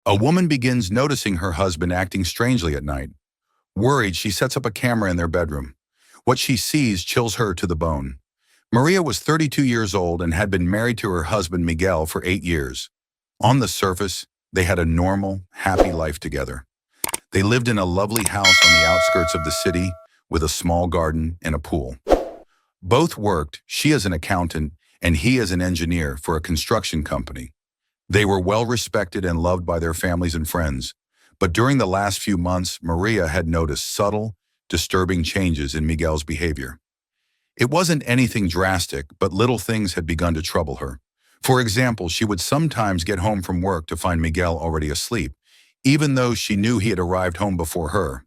A woman begins noticing her husband acting strangely at night. Worried, she sets up a camera in their bedroom. What she sees chills her to the bone. Maria was 32 years old and had been married to her husband Miguel for 8 years. On the surface, they had a normal, happy life together. They lived in a lovely house on the outskirts of the city with a small garden and a pool. Both worked, she as an accountant and he as an engineer for a construction company. They were well respected and loved by their families and friends. But during the last few months, Maria had noticed subtle, disturbing changes in Miguel's behavior. It wasn't anything drastic, but little things had begun to trouble her. For example, she would sometimes get home from work to find Miguel already asleep, even though she knew he had arrived home before her.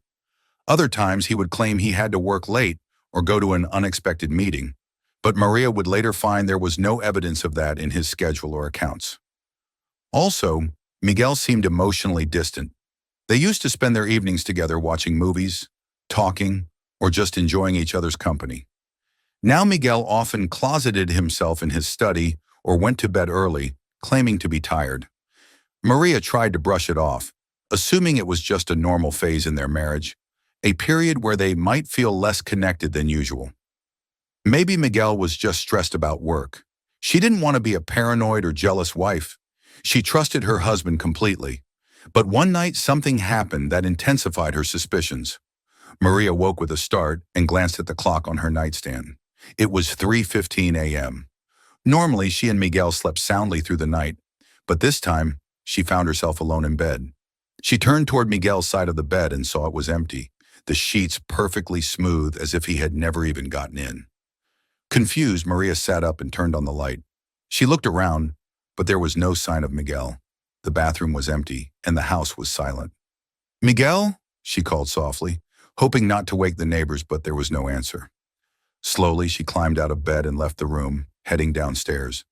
Other times he would claim he had to work late or go to an unexpected meeting, but Maria would later find there was no evidence of that in his schedule or accounts. Also, Miguel seemed emotionally distant. They used to spend their evenings together watching movies, talking, or just enjoying each other's company. Now Miguel often closeted himself in his study or went to bed early, claiming to be tired. Maria tried to brush it off, assuming it was just a normal phase in their marriage, a period where they might feel less connected than usual. Maybe Miguel was just stressed about work. She didn't want to be a paranoid or jealous wife. She trusted her husband completely. But one night something happened that intensified her suspicions. Maria woke with a start and glanced at the clock on her nightstand. It was 3:15 a.m. Normally, she and Miguel slept soundly through the night, but this time, she found herself alone in bed. She turned toward Miguel's side of the bed and saw it was empty, the sheets perfectly smooth as if he had never even gotten in. Confused, Maria sat up and turned on the light. She looked around, but there was no sign of Miguel. The bathroom was empty, and the house was silent. "Miguel?" she called softly, hoping not to wake the neighbors, but there was no answer. Slowly, she climbed out of bed and left the room, heading downstairs.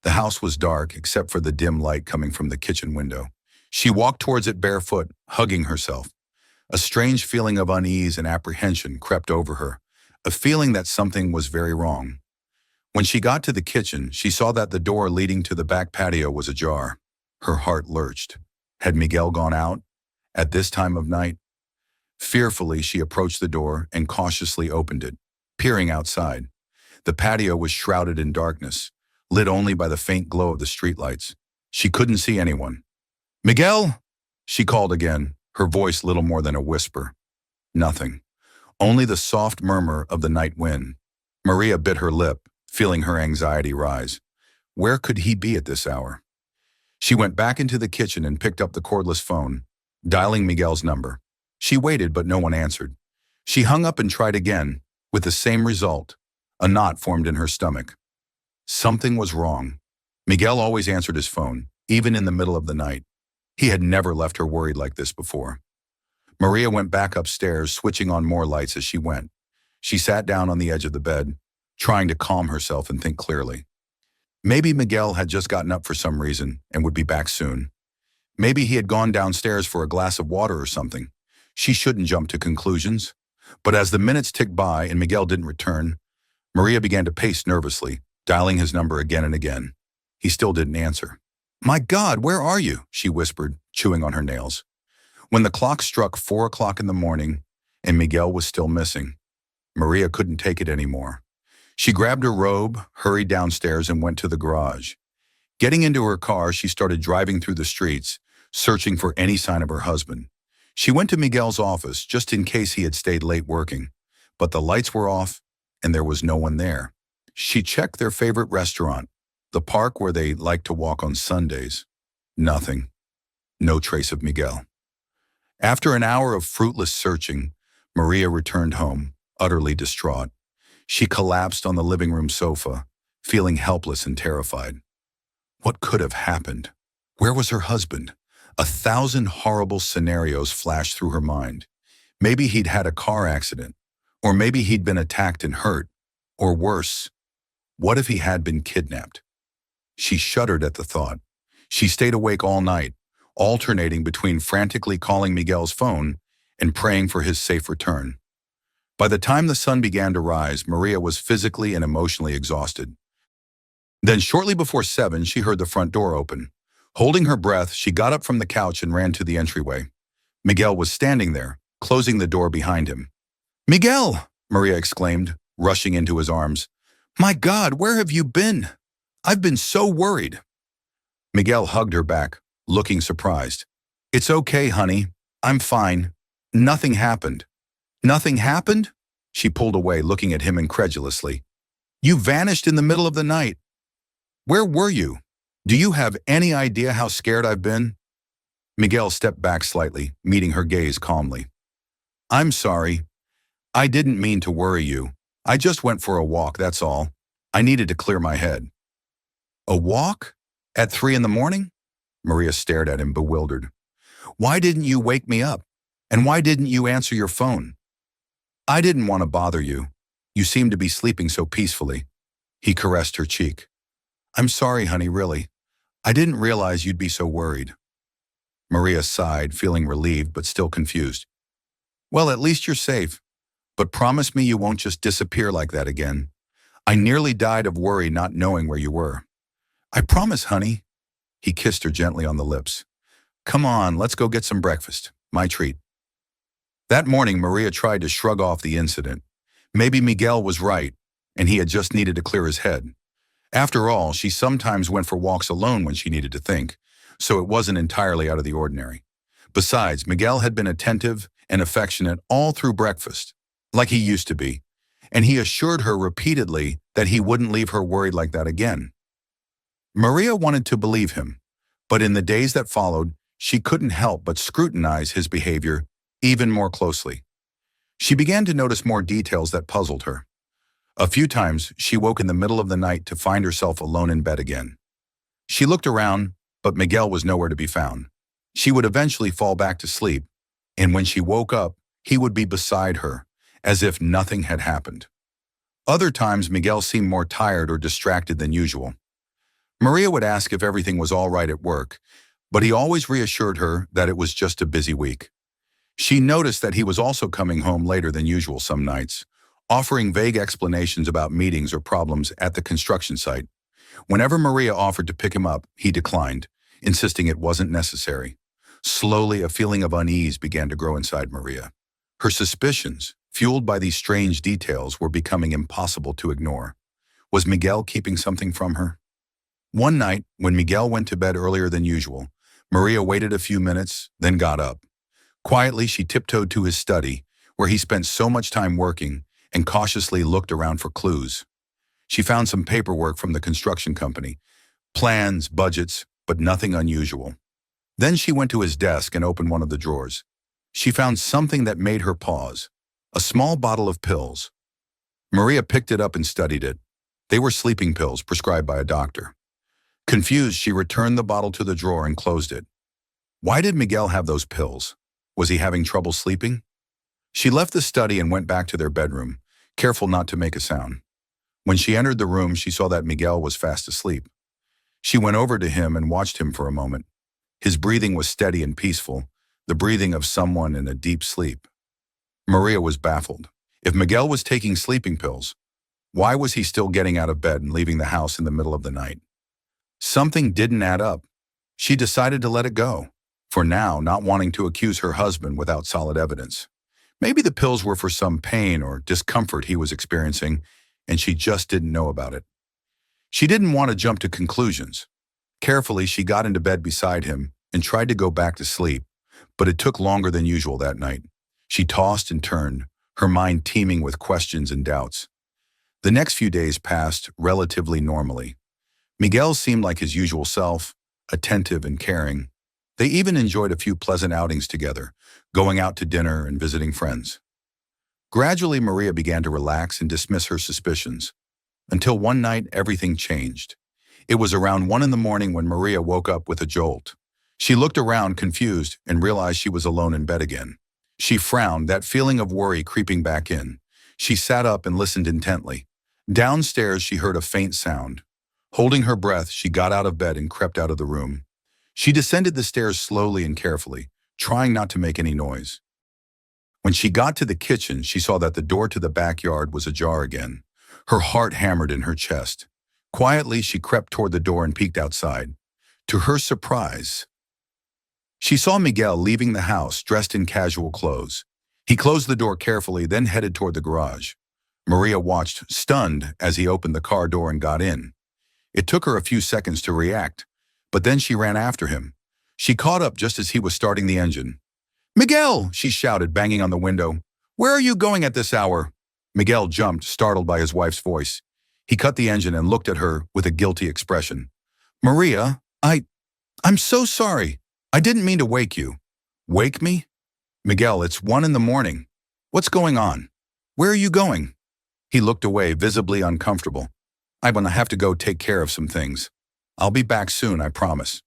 The house was dark, except for the dim light coming from the kitchen window. She walked towards it barefoot, hugging herself. A strange feeling of unease and apprehension crept over her, a feeling that something was very wrong. When she got to the kitchen, she saw that the door leading to the back patio was ajar. Her heart lurched. Had Miguel gone out? At this time of night? Fearfully, she approached the door and cautiously opened it, peering outside. The patio was shrouded in darkness, lit only by the faint glow of the streetlights. She couldn't see anyone. "Miguel?" she called again, her voice little more than a whisper. Nothing. Only the soft murmur of the night wind. Maria bit her lip, feeling her anxiety rise. Where could he be at this hour? She went back into the kitchen and picked up the cordless phone, dialing Miguel's number. She waited, but no one answered. She hung up and tried again, with the same result. A knot formed in her stomach. Something was wrong. Miguel always answered his phone, even in the middle of the night. He had never left her worried like this before. Maria went back upstairs, switching on more lights as she went. She sat down on the edge of the bed, trying to calm herself and think clearly. Maybe Miguel had just gotten up for some reason and would be back soon. Maybe he had gone downstairs for a glass of water or something. She shouldn't jump to conclusions. But as the minutes ticked by and Miguel didn't return, Maria began to pace nervously, dialing his number again and again. He still didn't answer. "My God, where are you?" she whispered, chewing on her nails. When the clock struck 4 o'clock in the morning and Miguel was still missing, Maria couldn't take it anymore. She grabbed her robe, hurried downstairs, and went to the garage. Getting into her car, she started driving through the streets, searching for any sign of her husband. She went to Miguel's office just in case he had stayed late working, but the lights were off and there was no one there. She checked their favorite restaurant, the park where they liked to walk on Sundays. Nothing. No trace of Miguel. After an hour of fruitless searching, Maria returned home, utterly distraught. She collapsed on the living room sofa, feeling helpless and terrified. What could have happened? Where was her husband? 1,000 horrible scenarios flashed through her mind. Maybe he'd had a car accident, or maybe he'd been attacked and hurt, or worse, what if he had been kidnapped? She shuddered at the thought. She stayed awake all night, alternating between frantically calling Miguel's phone and praying for his safe return. By the time the sun began to rise, Maria was physically and emotionally exhausted. Then shortly before 7, she heard the front door open. Holding her breath, she got up from the couch and ran to the entryway. Miguel was standing there, closing the door behind him. "Miguel!" Maria exclaimed, rushing into his arms. "My God, where have you been? I've been so worried." Miguel hugged her back, looking surprised. "It's okay, honey. I'm fine. Nothing happened." "Nothing happened?" She pulled away, looking at him incredulously. "You vanished in the middle of the night. Where were you? Do you have any idea how scared I've been?" Miguel stepped back slightly, meeting her gaze calmly. "I'm sorry. I didn't mean to worry you. I just went for a walk, that's all. I needed to clear my head." "A walk? At 3 in the morning?" Maria stared at him, bewildered. "Why didn't you wake me up? And why didn't you answer your phone?" "I didn't want to bother you. You seemed to be sleeping so peacefully." He caressed her cheek. "I'm sorry, honey, really. I didn't realize you'd be so worried." Maria sighed, feeling relieved but still confused. "Well, at least you're safe. But promise me you won't just disappear like that again. I nearly died of worry not knowing where you were." "I promise, honey." He kissed her gently on the lips. "Come on, let's go get some breakfast. My treat." That morning, Maria tried to shrug off the incident. Maybe Miguel was right, and he had just needed to clear his head. After all, she sometimes went for walks alone when she needed to think, so it wasn't entirely out of the ordinary. Besides, Miguel had been attentive and affectionate all through breakfast, like he used to be, and he assured her repeatedly that he wouldn't leave her worried like that again. Maria wanted to believe him, but in the days that followed, she couldn't help but scrutinize his behavior even more closely. She began to notice more details that puzzled her. A few times, she woke in the middle of the night to find herself alone in bed again. She looked around, but Miguel was nowhere to be found. She would eventually fall back to sleep, and when she woke up, he would be beside her, as if nothing had happened. Other times, Miguel seemed more tired or distracted than usual. Maria would ask if everything was all right at work, but he always reassured her that it was just a busy week. She noticed that he was also coming home later than usual some nights, offering vague explanations about meetings or problems at the construction site. Whenever Maria offered to pick him up, he declined, insisting it wasn't necessary. Slowly, a feeling of unease began to grow inside Maria. Her suspicions, fueled by these strange details, were becoming impossible to ignore. Was Miguel keeping something from her? One night, when Miguel went to bed earlier than usual, Maria waited a few minutes, then got up. Quietly, she tiptoed to his study, where he spent so much time working, and cautiously looked around for clues. She found some paperwork from the construction company, plans, budgets, but nothing unusual. Then she went to his desk and opened one of the drawers. She found something that made her pause, a small bottle of pills. Maria picked it up and studied it. They were sleeping pills prescribed by a doctor. Confused, she returned the bottle to the drawer and closed it. Why did Miguel have those pills? Was he having trouble sleeping? She left the study and went back to their bedroom, careful not to make a sound. When she entered the room, she saw that Miguel was fast asleep. She went over to him and watched him for a moment. His breathing was steady and peaceful, the breathing of someone in a deep sleep. Maria was baffled. If Miguel was taking sleeping pills, why was he still getting out of bed and leaving the house in the middle of the night? Something didn't add up. She decided to let it go, for now, not wanting to accuse her husband without solid evidence. Maybe the pills were for some pain or discomfort he was experiencing, and she just didn't know about it. She didn't want to jump to conclusions. Carefully, she got into bed beside him and tried to go back to sleep, but it took longer than usual that night. She tossed and turned, her mind teeming with questions and doubts. The next few days passed relatively normally. Miguel seemed like his usual self, attentive and caring. They even enjoyed a few pleasant outings together, going out to dinner and visiting friends. Gradually, Maria began to relax and dismiss her suspicions, until one night everything changed. It was around 1 in the morning when Maria woke up with a jolt. She looked around confused and realized she was alone in bed again. She frowned, that feeling of worry creeping back in. She sat up and listened intently. Downstairs, she heard a faint sound. Holding her breath, she got out of bed and crept out of the room. She descended the stairs slowly and carefully, trying not to make any noise. When she got to the kitchen, she saw that the door to the backyard was ajar again. Her heart hammered in her chest. Quietly, she crept toward the door and peeked outside. To her surprise, she saw Miguel leaving the house dressed in casual clothes. He closed the door carefully, then headed toward the garage. Maria watched, stunned, as he opened the car door and got in. It took her a few seconds to react, but then she ran after him. She caught up just as he was starting the engine. "Miguel!" she shouted, banging on the window. "Where are you going at this hour?" Miguel jumped, startled by his wife's voice. He cut the engine and looked at her with a guilty expression. "Maria, I'm so sorry. I didn't mean to wake you." "Wake me?" "Miguel, it's 1 in the morning. What's going on? Where are you going?" He looked away, visibly uncomfortable. "I'm gonna have to go take care of some things. I'll be back soon, I promise."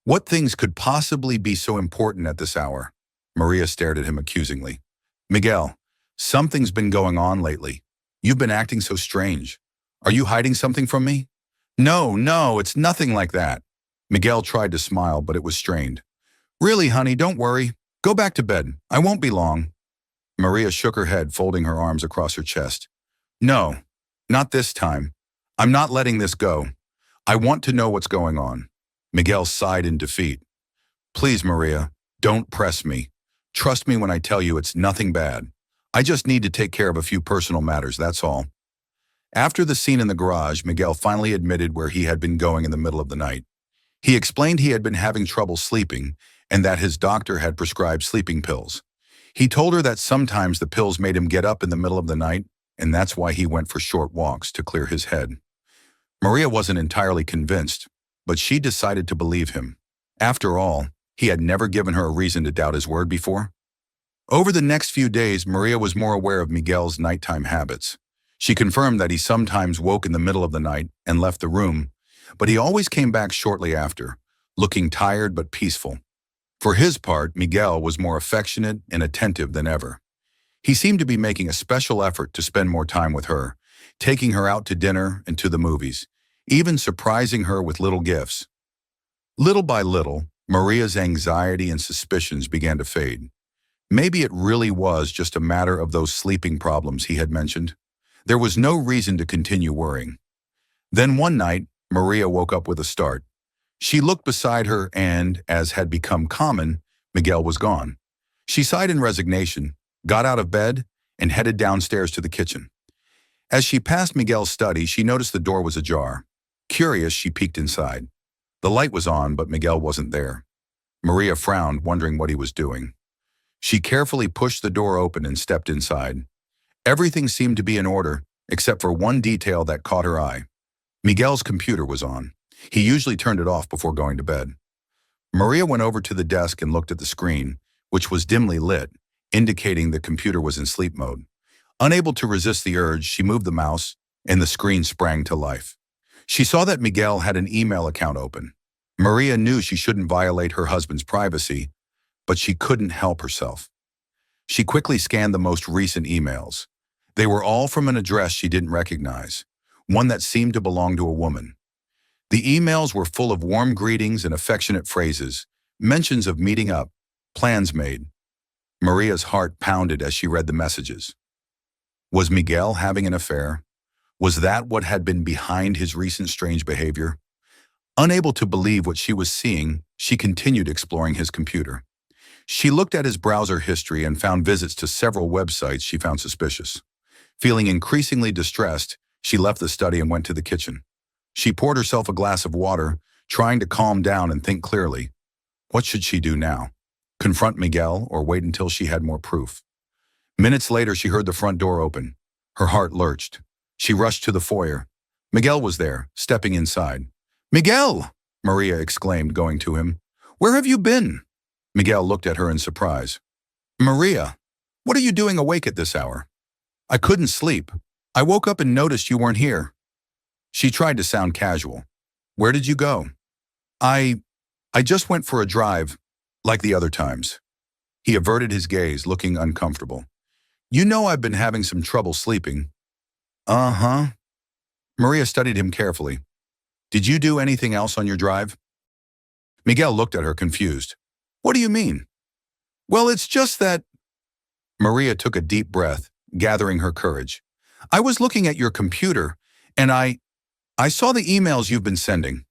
"What things could possibly be so important at this hour?" Maria stared at him accusingly. "Miguel, something's been going on lately. You've been acting so strange. Are you hiding something from me?" No, it's nothing like that." Miguel tried to smile, but it was strained. "Really, honey, don't worry. Go back to bed. I won't be long." Maria shook her head, folding her arms across her chest. "No, not this time. I'm not letting this go. I want to know what's going on." Miguel sighed in defeat. "Please, Maria, don't press me. Trust me when I tell you it's nothing bad. I just need to take care of a few personal matters, that's all." After the scene in the garage, Miguel finally admitted where he had been going in the middle of the night. He explained he had been having trouble sleeping and that his doctor had prescribed sleeping pills. He told her that sometimes the pills made him get up in the middle of the night, and that's why he went for short walks to clear his head. Maria wasn't entirely convinced, but she decided to believe him. After all, he had never given her a reason to doubt his word before. Over the next few days, Maria was more aware of Miguel's nighttime habits. She confirmed that he sometimes woke in the middle of the night and left the room, but he always came back shortly after, looking tired but peaceful. For his part, Miguel was more affectionate and attentive than ever. He seemed to be making a special effort to spend more time with her, taking her out to dinner and to the movies, even surprising her with little gifts. Little by little, Maria's anxiety and suspicions began to fade. Maybe it really was just a matter of those sleeping problems he had mentioned. There was no reason to continue worrying. Then one night, Maria woke up with a start. She looked beside her and, as had become common, Miguel was gone. She sighed in resignation, got out of bed, and headed downstairs to the kitchen. As she passed Miguel's study, she noticed the door was ajar. Curious, she peeked inside. The light was on, but Miguel wasn't there. Maria frowned, wondering what he was doing. She carefully pushed the door open and stepped inside. Everything seemed to be in order, except for one detail that caught her eye. Miguel's computer was on. He usually turned it off before going to bed. Maria went over to the desk and looked at the screen, which was dimly lit, indicating the computer was in sleep mode. Unable to resist the urge, she moved the mouse, and the screen sprang to life. She saw that Miguel had an email account open. Maria knew she shouldn't violate her husband's privacy, but she couldn't help herself. She quickly scanned the most recent emails. They were all from an address she didn't recognize, one that seemed to belong to a woman. The emails were full of warm greetings and affectionate phrases, mentions of meeting up, plans made. Maria's heart pounded as she read the messages. Was Miguel having an affair? Was that what had been behind his recent strange behavior? Unable to believe what she was seeing, she continued exploring his computer. She looked at his browser history and found visits to several websites she found suspicious. Feeling increasingly distressed, she left the study and went to the kitchen. She poured herself a glass of water, trying to calm down and think clearly. What should she do now? Confront Miguel or wait until she had more proof? Minutes later, she heard the front door open. Her heart lurched. She rushed to the foyer. Miguel was there, stepping inside. "Miguel!" Maria exclaimed, going to him. "Where have you been?" Miguel looked at her in surprise. "Maria, what are you doing awake at this hour?" "I couldn't sleep. I woke up and noticed you weren't here." She tried to sound casual. "Where did you go?" I just went for a drive, like the other times." He averted his gaze, looking uncomfortable. "You know I've been having some trouble sleeping." "Uh-huh." Maria studied him carefully. "Did you do anything else on your drive?" Miguel looked at her, confused. "What do you mean?" "Well, it's just that—" Maria took a deep breath, gathering her courage. "I was looking at your computer, and I saw the emails you've been sending."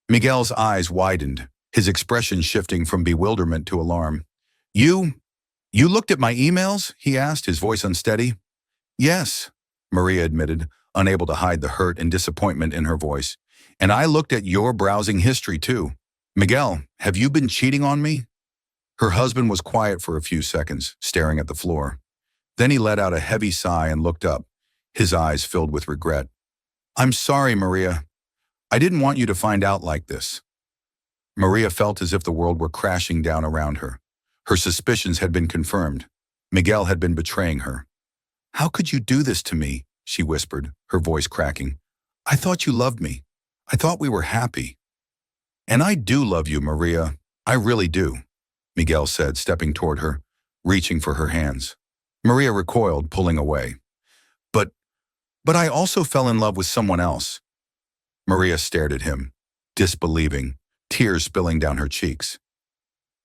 Miguel's eyes widened, his expression shifting from bewilderment to alarm. You, you looked at my emails? He asked, his voice unsteady. Yes, Maria admitted, unable to hide the hurt and disappointment in her voice. And I looked at your browsing history too. Miguel, have you been cheating on me? Her husband was quiet for a few seconds, staring at the floor. Then he let out a heavy sigh and looked up, his eyes filled with regret. I'm sorry, Maria. I didn't want you to find out like this. Maria felt as if the world were crashing down around her. Her suspicions had been confirmed. Miguel had been betraying her. How could you do this to me? She whispered, her voice cracking. I thought you loved me. I thought we were happy. And I do love you, Maria. I really do, Miguel said, stepping toward her, reaching for her hands. Maria recoiled, pulling away. But I also fell in love with someone else. Maria stared at him, disbelieving, tears spilling down her cheeks.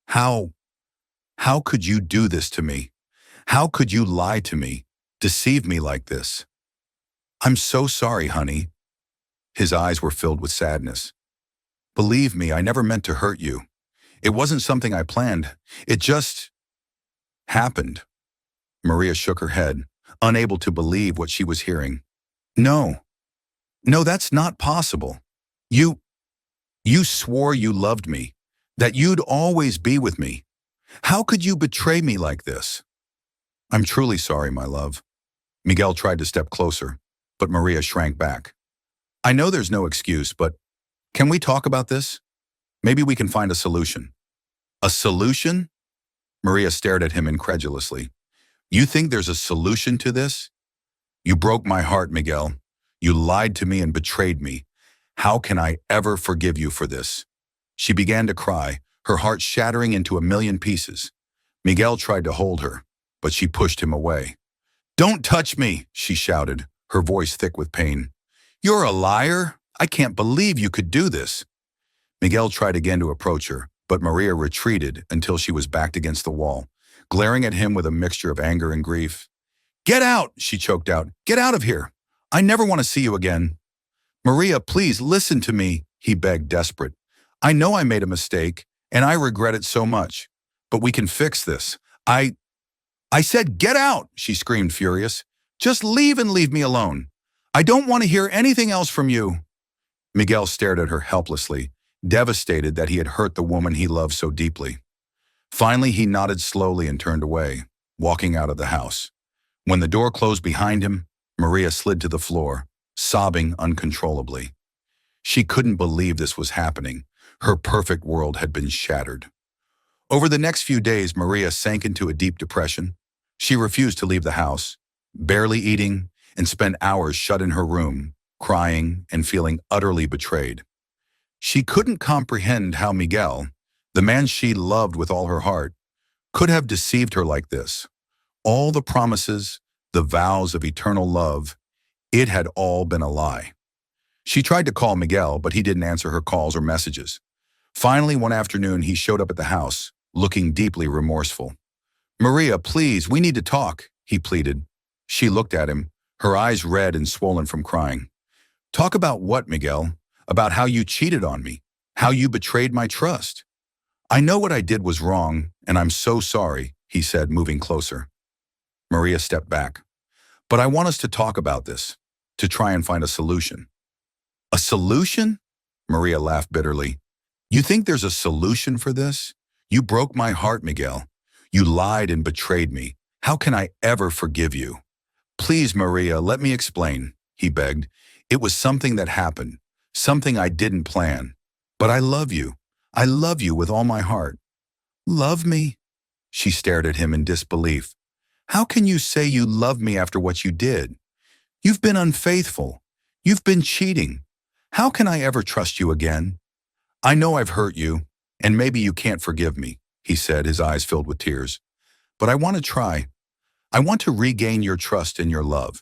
How could you do this to me? How could you lie to me, deceive me like this? I'm so sorry, honey. His eyes were filled with sadness. Believe me, I never meant to hurt you. It wasn't something I planned. It just happened. Maria shook her head, unable to believe what she was hearing. No, that's not possible. You swore you loved me, that you'd always be with me. How could you betray me like this? I'm truly sorry, my love. Miguel tried to step closer, but Maria shrank back. I know there's no excuse, but can we talk about this? Maybe we can find a solution. A solution? Maria stared at him incredulously. You think there's a solution to this? You broke my heart, Miguel. You lied to me and betrayed me. How can I ever forgive you for this? She began to cry, her heart shattering into a million pieces. Miguel tried to hold her, but she pushed him away. Don't touch me, she shouted, her voice thick with pain. You're a liar. I can't believe you could do this. Miguel tried again to approach her, but Maria retreated until she was backed against the wall, glaring at him with a mixture of anger and grief. Get out, she choked out. Get out of here. I never want to see you again. Maria, please listen to me, he begged, desperate. I know I made a mistake, and I regret it so much. But we can fix this. I said get out, she screamed, furious. Just leave and leave me alone. I don't want to hear anything else from you. Miguel stared at her helplessly, devastated that he had hurt the woman he loved so deeply. Finally, he nodded slowly and turned away, walking out of the house. When the door closed behind him, Maria slid to the floor, sobbing uncontrollably. She couldn't believe this was happening. Her perfect world had been shattered. Over the next few days, Maria sank into a deep depression. She refused to leave the house, barely eating, and spent hours shut in her room, crying and feeling utterly betrayed. She couldn't comprehend how Miguel, the man she loved with all her heart, could have deceived her like this. All the promises, the vows of eternal love, it had all been a lie. She tried to call Miguel, but he didn't answer her calls or messages. Finally, one afternoon, he showed up at the house, looking deeply remorseful. Maria, please, we need to talk, he pleaded. She looked at him, her eyes red and swollen from crying. Talk about what, Miguel? About how you cheated on me, how you betrayed my trust. I know what I did was wrong, and I'm so sorry, he said, moving closer. Maria stepped back. But I want us to talk about this, to try and find a solution. A solution? Maria laughed bitterly. You think there's a solution for this? You broke my heart, Miguel. You lied and betrayed me. How can I ever forgive you? Please, Maria, let me explain, he begged. It was something that happened, something I didn't plan. But I love you. I love you with all my heart. Love me? She stared at him in disbelief. How can you say you love me after what you did? You've been unfaithful. You've been cheating. How can I ever trust you again? I know I've hurt you, and maybe you can't forgive me, he said, his eyes filled with tears. But I want to try. I want to regain your trust and your love.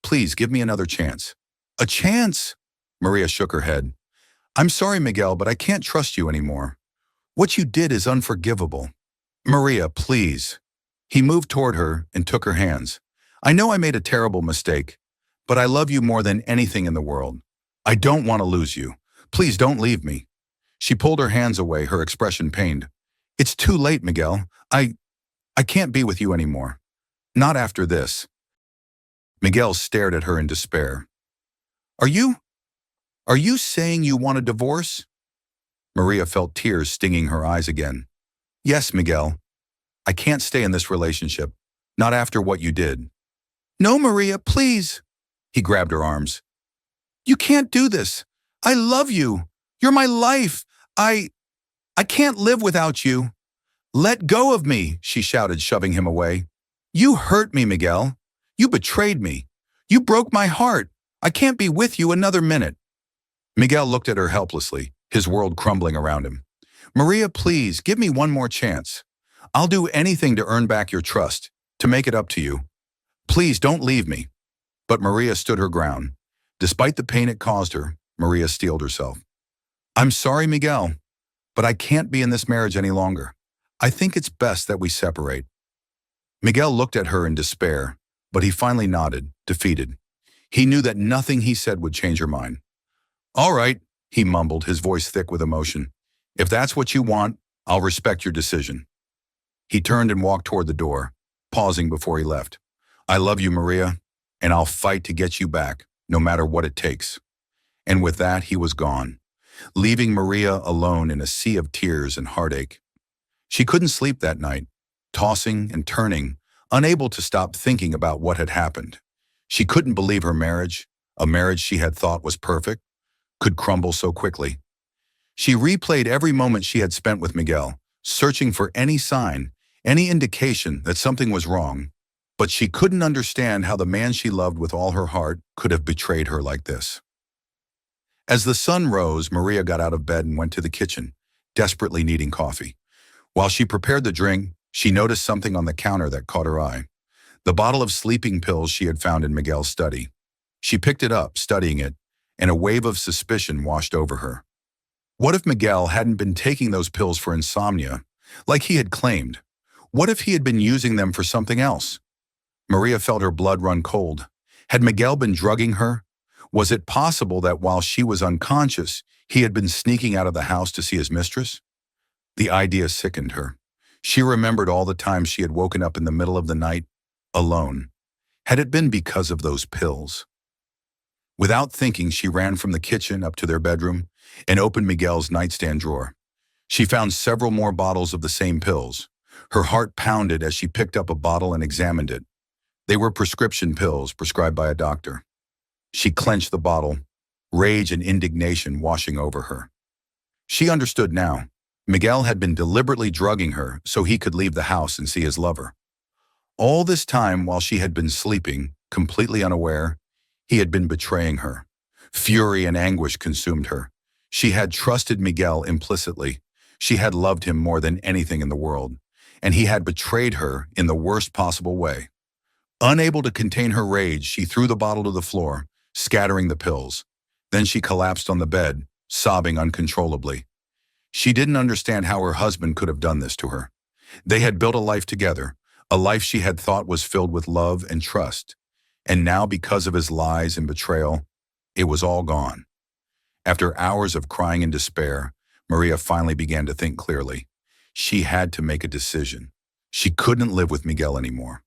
Please give me another chance. A chance? Maria shook her head. I'm sorry, Miguel, but I can't trust you anymore. What you did is unforgivable. Maria, please. He moved toward her and took her hands. I know I made a terrible mistake, but I love you more than anything in the world. I don't want to lose you. Please don't leave me. She pulled her hands away, her expression pained. It's too late, Miguel. I can't be with you anymore. Not after this. Miguel stared at her in despair. Are you saying you want a divorce? Maria felt tears stinging her eyes again. Yes, Miguel. I can't stay in this relationship. Not after what you did. No, Maria, please. He grabbed her arms. You can't do this. I love you. You're my life. I can't live without you. Let go of me, she shouted, shoving him away. You hurt me, Miguel. You betrayed me. You broke my heart. I can't be with you another minute. Miguel looked at her helplessly, his world crumbling around him. Maria, please, give me one more chance. I'll do anything to earn back your trust, to make it up to you. Please don't leave me. But Maria stood her ground. Despite the pain it caused her, Maria steeled herself. I'm sorry, Miguel, but I can't be in this marriage any longer. I think it's best that we separate. Miguel looked at her in despair, but he finally nodded, defeated. He knew that nothing he said would change her mind. All right, he mumbled, his voice thick with emotion. If that's what you want, I'll respect your decision. He turned and walked toward the door, pausing before he left. I love you, Maria, and I'll fight to get you back, no matter what it takes. And with that, he was gone, leaving Maria alone in a sea of tears and heartache. She couldn't sleep that night, tossing and turning, unable to stop thinking about what had happened. She couldn't believe her marriage, a marriage she had thought was perfect, could crumble so quickly. She replayed every moment she had spent with Miguel, searching for any sign, any indication that something was wrong, but she couldn't understand how the man she loved with all her heart could have betrayed her like this. As the sun rose, Maria got out of bed and went to the kitchen, desperately needing coffee. While she prepared the drink, she noticed something on the counter that caught her eye. The bottle of sleeping pills she had found in Miguel's study. She picked it up, studying it, and a wave of suspicion washed over her. What if Miguel hadn't been taking those pills for insomnia, like he had claimed? What if he had been using them for something else? Maria felt her blood run cold. Had Miguel been drugging her? Was it possible that while she was unconscious, he had been sneaking out of the house to see his mistress? The idea sickened her. She remembered all the times she had woken up in the middle of the night, alone. Had it been because of those pills? Without thinking, she ran from the kitchen up to their bedroom and opened Miguel's nightstand drawer. She found several more bottles of the same pills. Her heart pounded as she picked up a bottle and examined it. They were prescription pills prescribed by a doctor. She clenched the bottle, rage and indignation washing over her. She understood now. Miguel had been deliberately drugging her so he could leave the house and see his lover. All this time, while she had been sleeping, completely unaware, he had been betraying her. Fury and anguish consumed her. She had trusted Miguel implicitly. She had loved him more than anything in the world, and he had betrayed her in the worst possible way. Unable to contain her rage, she threw the bottle to the floor, scattering the pills. Then she collapsed on the bed, sobbing uncontrollably. She didn't understand how her husband could have done this to her. They had built a life together, a life she had thought was filled with love and trust. And now, because of his lies and betrayal, it was all gone. After hours of crying in despair, Maria finally began to think clearly. She had to make a decision. She couldn't live with Miguel anymore,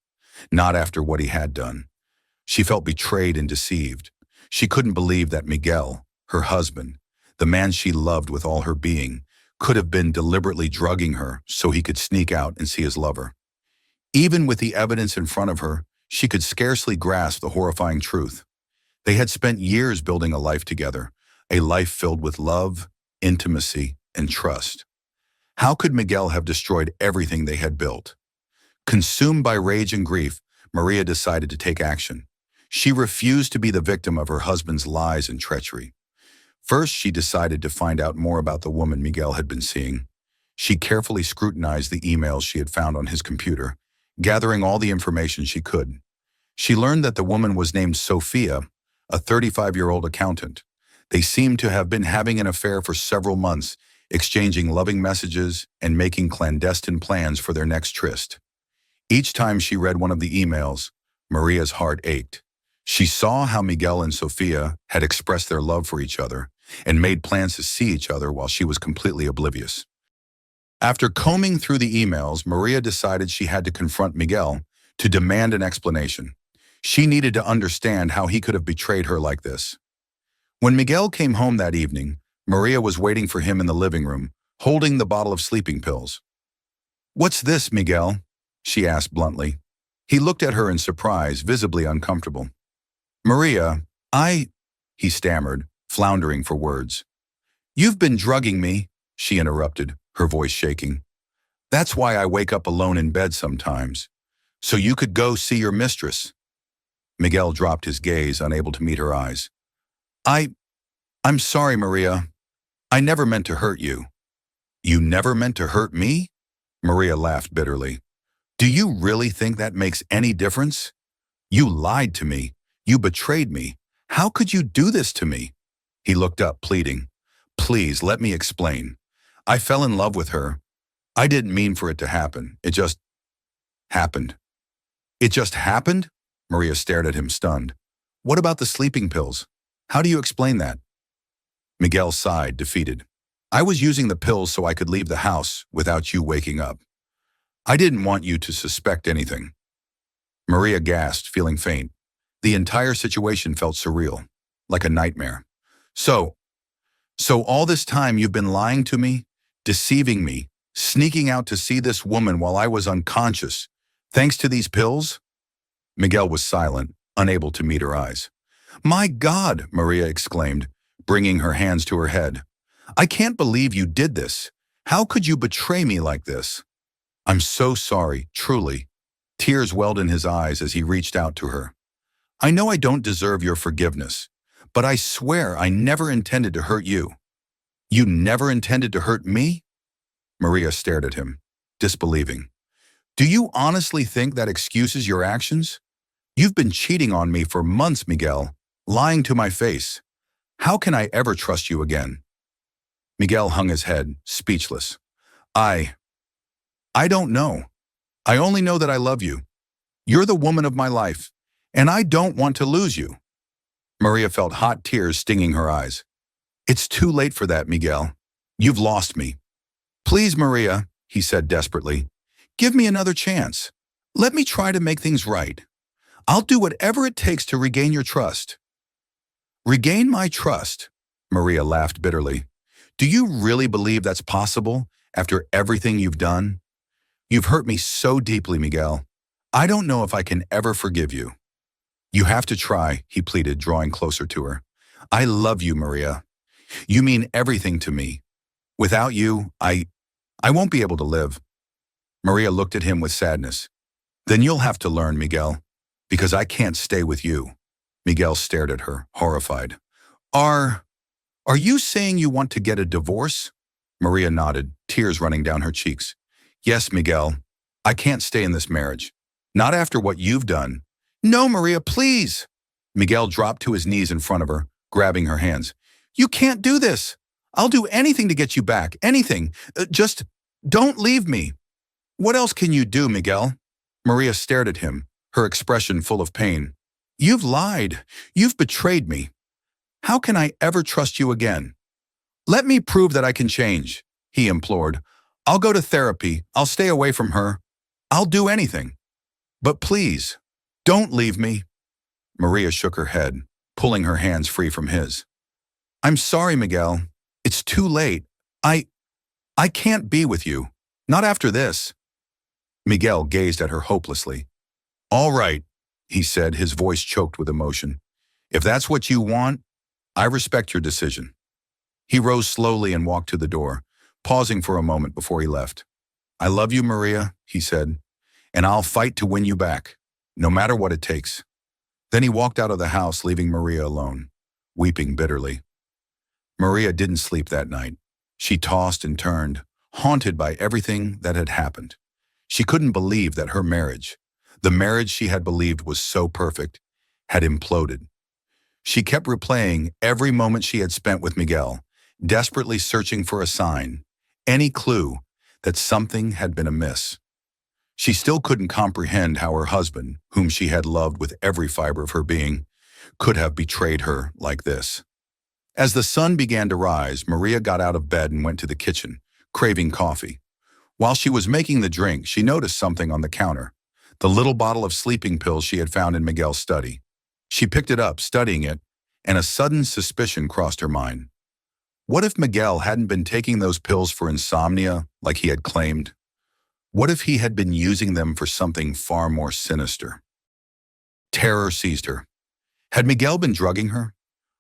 not after what he had done. She felt betrayed and deceived. She couldn't believe that Miguel, her husband, the man she loved with all her being, could have been deliberately drugging her so he could sneak out and see his lover. Even with the evidence in front of her, she could scarcely grasp the horrifying truth. They had spent years building a life together, a life filled with love, intimacy, and trust. How could Miguel have destroyed everything they had built? Consumed by rage and grief, Maria decided to take action. She refused to be the victim of her husband's lies and treachery. First, she decided to find out more about the woman Miguel had been seeing. She carefully scrutinized the emails she had found on his computer, gathering all the information she could. She learned that the woman was named Sophia, a 35-year-old accountant. They seemed to have been having an affair for several months, exchanging loving messages and making clandestine plans for their next tryst. Each time she read one of the emails, Maria's heart ached. She saw how Miguel and Sophia had expressed their love for each other, and made plans to see each other while she was completely oblivious. After combing through the emails, Maria decided she had to confront Miguel to demand an explanation. She needed to understand how he could have betrayed her like this. When Miguel came home that evening, Maria was waiting for him in the living room, holding the bottle of sleeping pills. "What's this, Miguel?" she asked bluntly. He looked at her in surprise, visibly uncomfortable. "Maria, he stammered, floundering for words. "You've been drugging me," she interrupted, her voice shaking. "That's why I wake up alone in bed sometimes. So you could go see your mistress." Miguel dropped his gaze, unable to meet her eyes. I'm sorry, Maria. I never meant to hurt you." "You never meant to hurt me?" Maria laughed bitterly. "Do you really think that makes any difference? You lied to me. You betrayed me. How could you do this to me?" He looked up, pleading. "Please, let me explain. I fell in love with her. I didn't mean for it to happen. It just happened." "It just happened?" Maria stared at him, stunned. "What about the sleeping pills? How do you explain that?" Miguel sighed, defeated. "I was using the pills so I could leave the house without you waking up. I didn't want you to suspect anything." Maria gasped, feeling faint. The entire situation felt surreal, like a nightmare. So all this time you've been lying to me, deceiving me, sneaking out to see this woman while I was unconscious, thanks to these pills?" Miguel was silent, unable to meet her eyes. "My God!" Maria exclaimed, bringing her hands to her head. "I can't believe you did this. How could you betray me like this?" "I'm so sorry, truly." Tears welled in his eyes as he reached out to her. "I know I don't deserve your forgiveness, but I swear I never intended to hurt you." "You never intended to hurt me?" Maria stared at him, disbelieving. "Do you honestly think that excuses your actions? You've been cheating on me for months, Miguel, lying to my face. How can I ever trust you again?" Miguel hung his head, speechless. I don't know. I only know that I love you. You're the woman of my life, and I don't want to lose you." Maria felt hot tears stinging her eyes. "It's too late for that, Miguel. You've lost me." "Please, Maria," he said desperately, "give me another chance. Let me try to make things right. I'll do whatever it takes to regain your trust." "Regain my trust?" Maria laughed bitterly. "Do you really believe that's possible after everything you've done? You've hurt me so deeply, Miguel. I don't know if I can ever forgive you." "You have to try," he pleaded, drawing closer to her. "I love you, Maria. You mean everything to me. Without you, I won't be able to live." Maria looked at him with sadness. "Then you'll have to learn, Miguel, because I can't stay with you." Miguel stared at her, horrified. Are you saying you want to get a divorce?" Maria nodded, tears running down her cheeks. "Yes, Miguel. I can't stay in this marriage. Not after what you've done." "No, Maria, please." Miguel dropped to his knees in front of her, grabbing her hands. "You can't do this. I'll do anything to get you back, anything. Just don't leave me." "What else can you do, Miguel?" Maria stared at him, her expression full of pain. "You've lied. You've betrayed me. How can I ever trust you again?" "Let me prove that I can change," he implored. "I'll go to therapy. I'll stay away from her. I'll do anything. But please, don't leave me." Maria shook her head, pulling her hands free from his. "I'm sorry, Miguel. It's too late. I can't be with you. Not after this." Miguel gazed at her hopelessly. "All right," he said, his voice choked with emotion. "If that's what you want, I respect your decision." He rose slowly and walked to the door, pausing for a moment before he left. "I love you, Maria," he said, "and I'll fight to win you back, no matter what it takes." Then he walked out of the house, leaving Maria alone, weeping bitterly. Maria didn't sleep that night. She tossed and turned, haunted by everything that had happened. She couldn't believe that her marriage, the marriage she had believed was so perfect, had imploded. She kept replaying every moment she had spent with Miguel, desperately searching for a sign, any clue that something had been amiss. She still couldn't comprehend how her husband, whom she had loved with every fiber of her being, could have betrayed her like this. As the sun began to rise, Maria got out of bed and went to the kitchen, craving coffee. While she was making the drink, she noticed something on the counter, the little bottle of sleeping pills she had found in Miguel's study. She picked it up, studying it, and a sudden suspicion crossed her mind. What if Miguel hadn't been taking those pills for insomnia like he had claimed? What if he had been using them for something far more sinister? Terror seized her. Had Miguel been drugging her?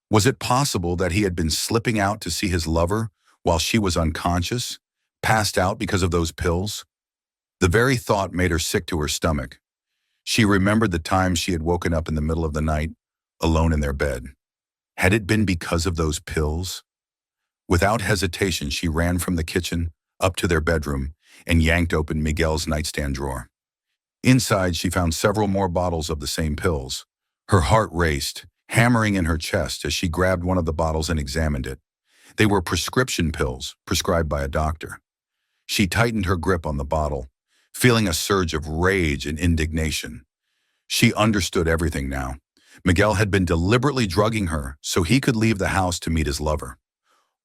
Was it possible that he had been slipping out to see his lover while she was unconscious, passed out because of those pills? The very thought made her sick to her stomach. She remembered the times she had woken up in the middle of the night, alone in their bed. Had it been because of those pills? Without hesitation, she ran from the kitchen, up to their bedroom, and yanked open Miguel's nightstand drawer. Inside, she found several more bottles of the same pills. Her heart raced, hammering in her chest as she grabbed one of the bottles and examined it. They were prescription pills, prescribed by a doctor. She tightened her grip on the bottle, feeling a surge of rage and indignation. She understood everything now. Miguel had been deliberately drugging her so he could leave the house to meet his lover.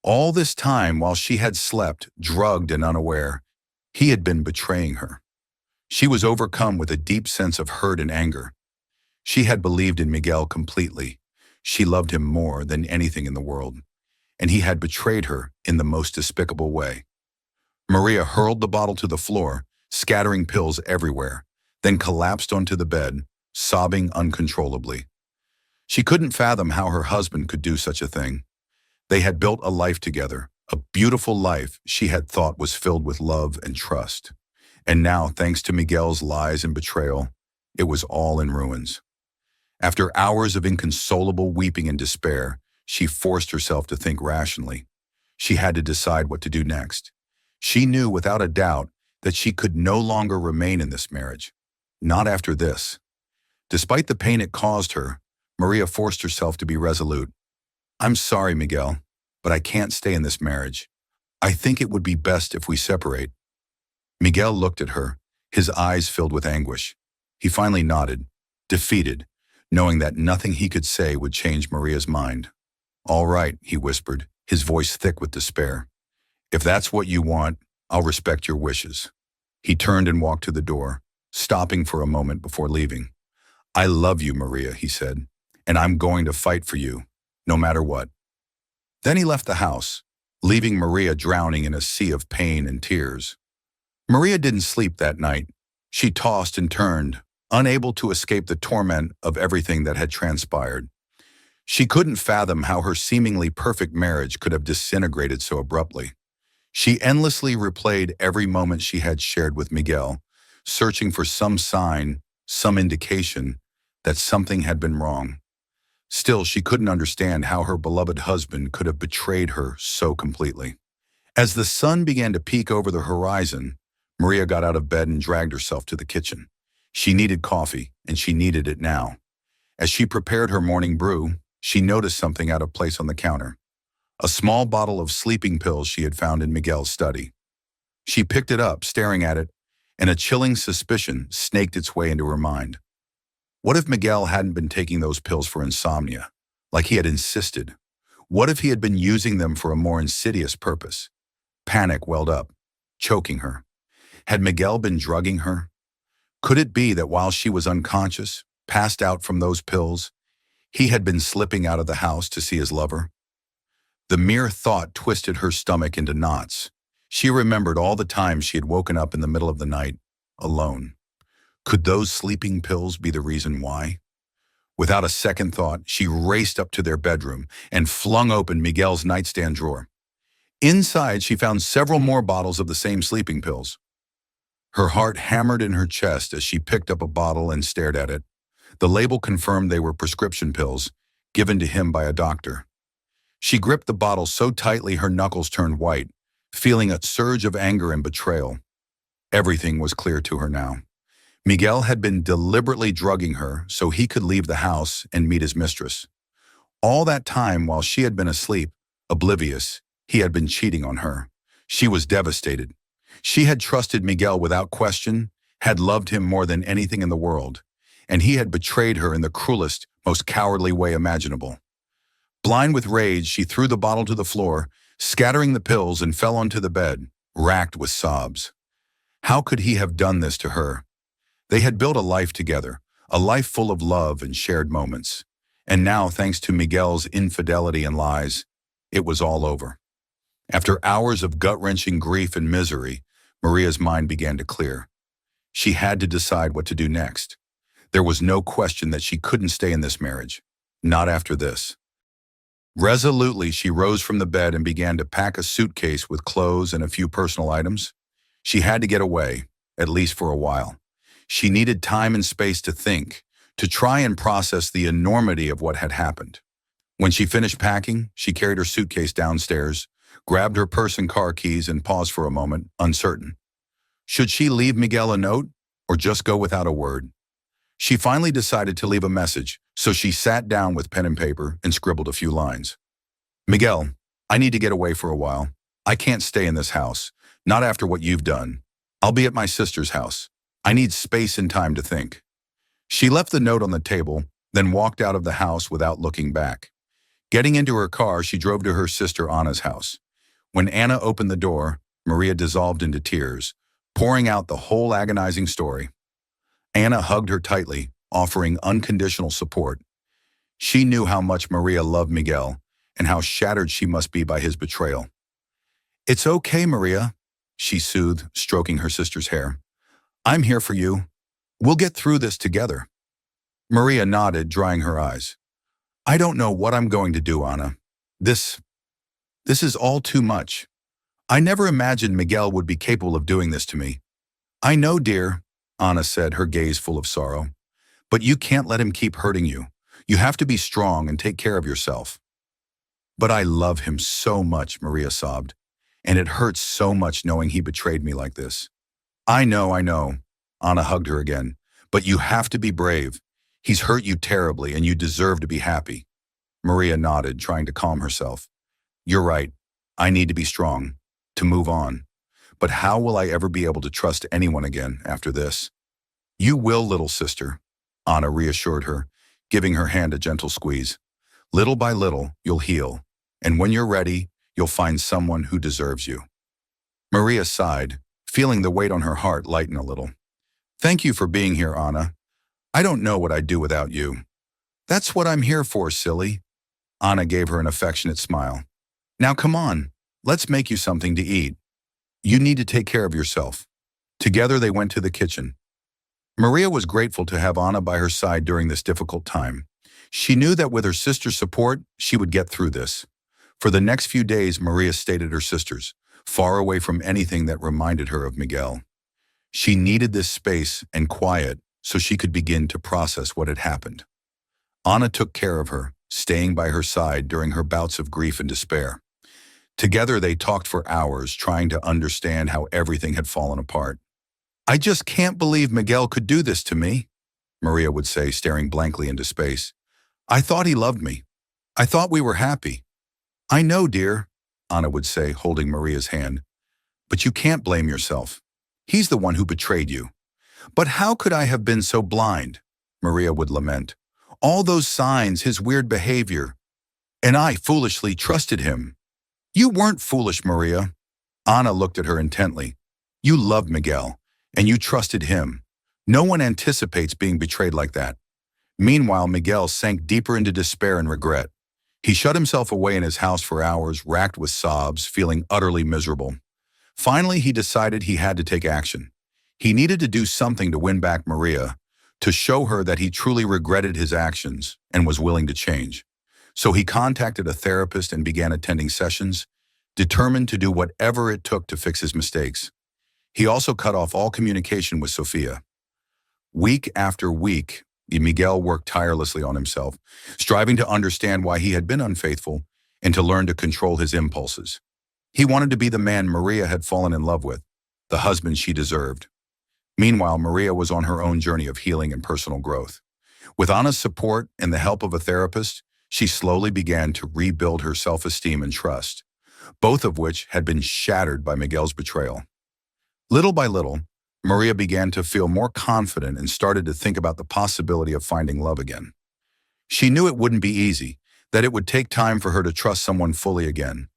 All this time, while she had slept, drugged and unaware, he had been betraying her. She was overcome with a deep sense of hurt and anger. She had believed in Miguel completely. She loved him more than anything in the world, and he had betrayed her in the most despicable way. Maria hurled the bottle to the floor, scattering pills everywhere, then collapsed onto the bed, sobbing uncontrollably. She couldn't fathom how her husband could do such a thing. They had built a life together, a beautiful life she had thought was filled with love and trust. And now, thanks to Miguel's lies and betrayal, it was all in ruins. After hours of inconsolable weeping and despair, she forced herself to think rationally. She had to decide what to do next. She knew without a doubt that she could no longer remain in this marriage. Not after this. Despite the pain it caused her, Maria forced herself to be resolute. "I'm sorry, Miguel, but I can't stay in this marriage. I think it would be best if we separate." Miguel looked at her, his eyes filled with anguish. He finally nodded, defeated, knowing that nothing he could say would change Maria's mind. "All right," he whispered, his voice thick with despair. "If that's what you want, I'll respect your wishes." He turned and walked to the door, stopping for a moment before leaving. "I love you, Maria," he said, "and I'm going to fight for you, no matter what." Then he left the house, leaving Maria drowning in a sea of pain and tears. Maria didn't sleep that night. She tossed and turned, unable to escape the torment of everything that had transpired. She couldn't fathom how her seemingly perfect marriage could have disintegrated so abruptly. She endlessly replayed every moment she had shared with Miguel, searching for some sign, some indication that something had been wrong. Still, she couldn't understand how her beloved husband could have betrayed her so completely. As the sun began to peek over the horizon, Maria got out of bed and dragged herself to the kitchen. She needed coffee, and she needed it now. As she prepared her morning brew, she noticed something out of place on the counter. A small bottle of sleeping pills she had found in Miguel's study. She picked it up, staring at it, and a chilling suspicion snaked its way into her mind. What if Miguel hadn't been taking those pills for insomnia, like he had insisted? What if he had been using them for a more insidious purpose? Panic welled up, choking her. Had Miguel been drugging her? Could it be that while she was unconscious, passed out from those pills, he had been slipping out of the house to see his lover? The mere thought twisted her stomach into knots. She remembered all the times she had woken up in the middle of the night, alone. Could those sleeping pills be the reason why? Without a second thought, she raced up to their bedroom and flung open Miguel's nightstand drawer. Inside, she found several more bottles of the same sleeping pills. Her heart hammered in her chest as she picked up a bottle and stared at it. The label confirmed they were prescription pills, given to him by a doctor. She gripped the bottle so tightly her knuckles turned white, feeling a surge of anger and betrayal. Everything was clear to her now. Miguel had been deliberately drugging her so he could leave the house and meet his mistress. All that time while she had been asleep, oblivious, he had been cheating on her. She was devastated. She had trusted Miguel without question, had loved him more than anything in the world, and he had betrayed her in the cruelest, most cowardly way imaginable. Blind with rage, she threw the bottle to the floor, scattering the pills, and fell onto the bed, racked with sobs. How could he have done this to her? They had built a life together, a life full of love and shared moments. And now, thanks to Miguel's infidelity and lies, it was all over. After hours of gut-wrenching grief and misery, Maria's mind began to clear. She had to decide what to do next. There was no question that she couldn't stay in this marriage. Not after this. Resolutely, she rose from the bed and began to pack a suitcase with clothes and a few personal items. She had to get away, at least for a while. She needed time and space to think, to try and process the enormity of what had happened. When she finished packing, she carried her suitcase downstairs, grabbed her purse and car keys, and paused for a moment, uncertain. Should she leave Miguel a note, or just go without a word? She finally decided to leave a message, so she sat down with pen and paper and scribbled a few lines. Miguel, I need to get away for a while. I can't stay in this house, not after what you've done. I'll be at my sister's house. I need space and time to think. She left the note on the table, then walked out of the house without looking back. Getting into her car, she drove to her sister Anna's house. When Anna opened the door, Maria dissolved into tears, pouring out the whole agonizing story. Anna hugged her tightly, offering unconditional support. She knew how much Maria loved Miguel and how shattered she must be by his betrayal. It's okay, Maria, she soothed, stroking her sister's hair. I'm here for you. We'll get through this together. Maria nodded, drying her eyes. I don't know what I'm going to do, Anna. This is all too much. I never imagined Miguel would be capable of doing this to me. I know, dear, Anna said, her gaze full of sorrow. But you can't let him keep hurting you. You have to be strong and take care of yourself. But I love him so much, Maria sobbed. And it hurts so much knowing he betrayed me like this. I know. Anna hugged her again. But you have to be brave. He's hurt you terribly and you deserve to be happy. Maria nodded, trying to calm herself. You're right. I need to be strong, to move on. But how will I ever be able to trust anyone again after this? You will, little sister, Anna reassured her, giving her hand a gentle squeeze. Little by little, you'll heal. And when you're ready, you'll find someone who deserves you. Maria sighed, feeling the weight on her heart lighten a little. Thank you for being here, Anna. I don't know what I'd do without you. That's what I'm here for, silly. Anna gave her an affectionate smile. Now come on, let's make you something to eat. You need to take care of yourself. Together they went to the kitchen. Maria was grateful to have Anna by her side during this difficult time. She knew that with her sister's support, she would get through this. For the next few days, Maria stayed at her sister's, far away from anything that reminded her of Miguel. She needed this space and quiet so she could begin to process what had happened. Anna took care of her, staying by her side during her bouts of grief and despair. Together they talked for hours, trying to understand how everything had fallen apart. I just can't believe Miguel could do this to me, Maria would say, staring blankly into space. I thought he loved me. I thought we were happy. I know, dear, Anna would say, holding Maria's hand. But you can't blame yourself. He's the one who betrayed you. But how could I have been so blind? Maria would lament. All those signs, his weird behavior. And I foolishly trusted him. You weren't foolish, Maria. Anna looked at her intently. You loved Miguel, and you trusted him. No one anticipates being betrayed like that. Meanwhile, Miguel sank deeper into despair and regret. He shut himself away in his house for hours, racked with sobs, feeling utterly miserable. Finally, he decided he had to take action. He needed to do something to win back Maria, to show her that he truly regretted his actions and was willing to change. So he contacted a therapist and began attending sessions, determined to do whatever it took to fix his mistakes. He also cut off all communication with Sofia. Week after week, Miguel worked tirelessly on himself, striving to understand why he had been unfaithful and to learn to control his impulses. He wanted to be the man Maria had fallen in love with, the husband she deserved. Meanwhile, Maria was on her own journey of healing and personal growth. With Anna's support and the help of a therapist, she slowly began to rebuild her self-esteem and trust, both of which had been shattered by Miguel's betrayal. Little by little, Maria began to feel more confident and started to think about the possibility of finding love again. She knew it wouldn't be easy, that it would take time for her to trust someone fully again.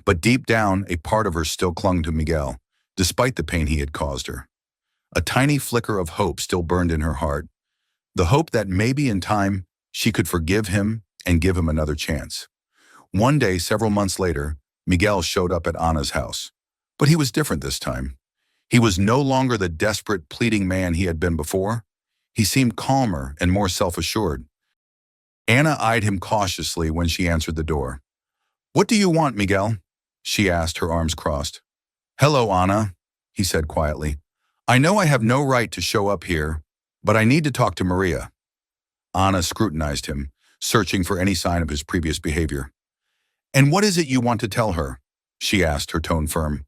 But deep down, a part of her still clung to Miguel, despite the pain he had caused her. A tiny flicker of hope still burned in her heart, the hope that maybe in time she could forgive him and give him another chance. One day, several months later, Miguel showed up at Anna's house. But he was different this time. He was no longer the desperate, pleading man he had been before. He seemed calmer and more self-assured. Anna eyed him cautiously when she answered the door. "What do you want, Miguel?" she asked, her arms crossed. "Hello, Anna," he said quietly. "I know I have no right to show up here, but I need to talk to Maria." Anna scrutinized him, searching for any sign of his previous behavior. "And what is it you want to tell her?" she asked, her tone firm.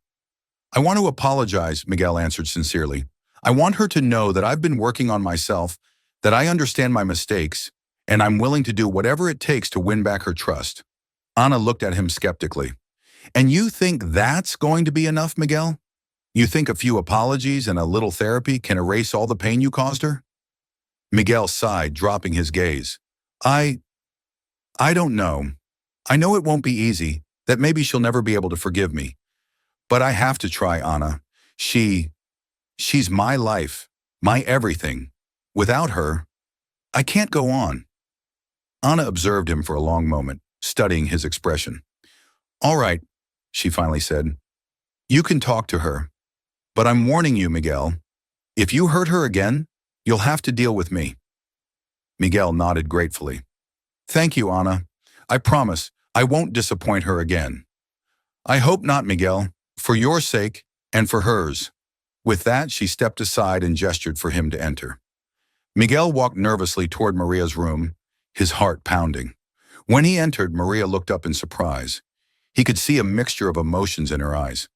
"I want to apologize," Miguel answered sincerely. "I want her to know that I've been working on myself, that I understand my mistakes, and I'm willing to do whatever it takes to win back her trust." Anna looked at him skeptically. "And you think that's going to be enough, Miguel? You think a few apologies and a little therapy can erase all the pain you caused her?" Miguel sighed, dropping his gaze. I don't know. I know it won't be easy, that maybe she'll never be able to forgive me. But I have to try, Anna. She's my life, my everything. Without her, I can't go on." Anna observed him for a long moment, studying his expression. "All right," she finally said. "You can talk to her. But I'm warning you, Miguel. If you hurt her again, you'll have to deal with me." Miguel nodded gratefully. "Thank you, Anna. I promise I won't disappoint her again." "I hope not, Miguel, for your sake and for hers." With that, she stepped aside and gestured for him to enter. Miguel walked nervously toward Maria's room, his heart pounding. When he entered, Maria looked up in surprise. He could see a mixture of emotions in her eyes.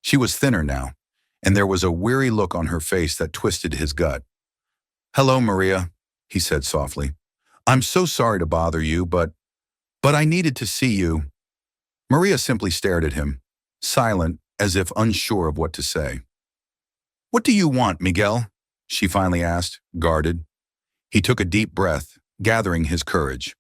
She was thinner now, and there was a weary look on her face that twisted his gut. "Hello, Maria," he said softly. "I'm so sorry to bother you, but I needed to see you." Maria simply stared at him, silent, as if unsure of what to say. "What do you want, Miguel?" she finally asked, guarded. He took a deep breath, gathering his courage.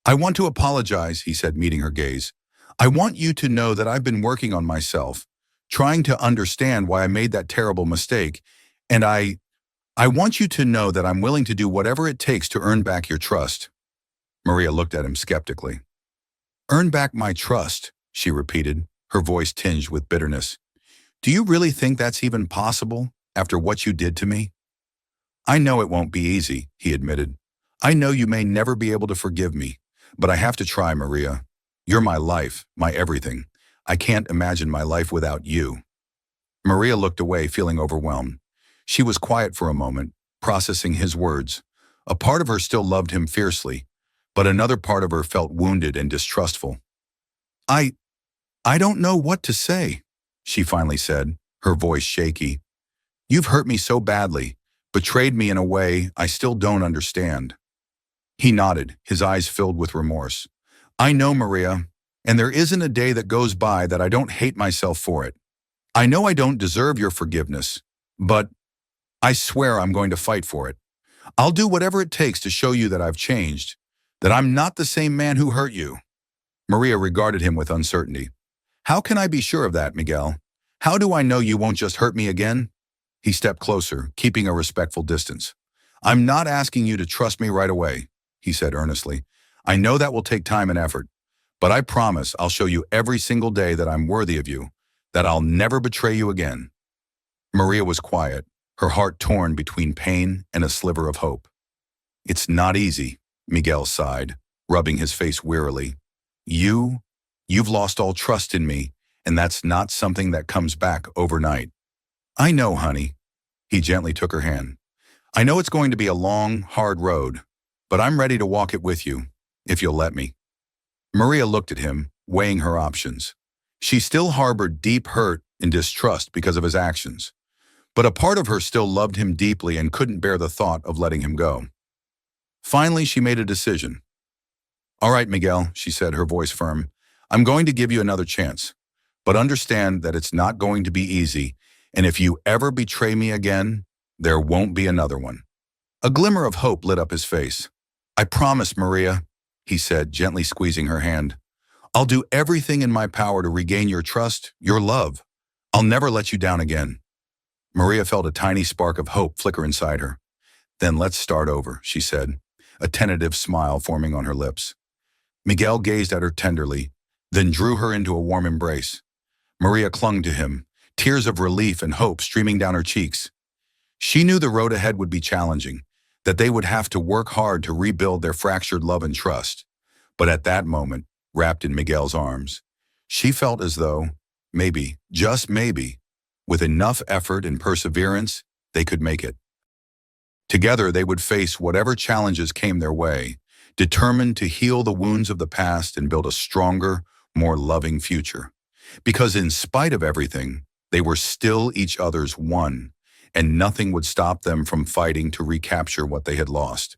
"I want to apologize," he said, meeting her gaze. "I want you to know that I've been working on myself, trying to understand why I made that terrible mistake, and I want you to know that I'm willing to do whatever it takes to earn back your trust." Maria looked at him skeptically. "Earn back my trust," she repeated, her voice tinged with bitterness. "Do you really think that's even possible after what you did to me?" "I know it won't be easy," he admitted. "I know you may never be able to forgive me, but I have to try, Maria. You're my life, my everything. I can't imagine my life without you." Maria looked away, feeling overwhelmed. She was quiet for a moment, processing his words. A part of her still loved him fiercely, but another part of her felt wounded and distrustful. I don't know what to say," she finally said, her voice shaky. "You've hurt me so badly, betrayed me in a way I still don't understand." He nodded, his eyes filled with remorse. "I know, Maria, and there isn't a day that goes by that I don't hate myself for it. I know I don't deserve your forgiveness, but I swear I'm going to fight for it. I'll do whatever it takes to show you that I've changed, that I'm not the same man who hurt you." Maria regarded him with uncertainty. "How can I be sure of that, Miguel? How do I know you won't just hurt me again?" He stepped closer, keeping a respectful distance. "I'm not asking you to trust me right away," he said earnestly. "I know that will take time and effort, but I promise I'll show you every single day that I'm worthy of you, that I'll never betray you again." Maria was quiet, her heart torn between pain and a sliver of hope. "It's not easy," Miguel sighed, rubbing his face wearily. You've lost all trust in me, and that's not something that comes back overnight." "I know, honey." He gently took her hand. "I know it's going to be a long, hard road, but I'm ready to walk it with you, if you'll let me." Maria looked at him, weighing her options. She still harbored deep hurt and distrust because of his actions, but a part of her still loved him deeply and couldn't bear the thought of letting him go. Finally, she made a decision. "All right, Miguel," she said, her voice firm. "I'm going to give you another chance, but understand that it's not going to be easy, and if you ever betray me again, there won't be another one." A glimmer of hope lit up his face. "I promise, Maria," he said, gently squeezing her hand. I'll do everything in my power to regain your trust, your love. I'll never let you down again. Maria felt a tiny spark of hope flicker inside her. Then let's start over, she said, a tentative smile forming on her lips. Miguel gazed at her tenderly, then drew her into a warm embrace. Maria clung to him, tears of relief and hope streaming down her cheeks. She knew the road ahead would be challenging, that they would have to work hard to rebuild their fractured love and trust. But at that moment, wrapped in Miguel's arms, she felt as though, maybe, just maybe, with enough effort and perseverance, they could make it. Together, they would face whatever challenges came their way, determined to heal the wounds of the past and build a stronger, more loving future. Because in spite of everything, they were still each other's one, and nothing would stop them from fighting to recapture what they had lost.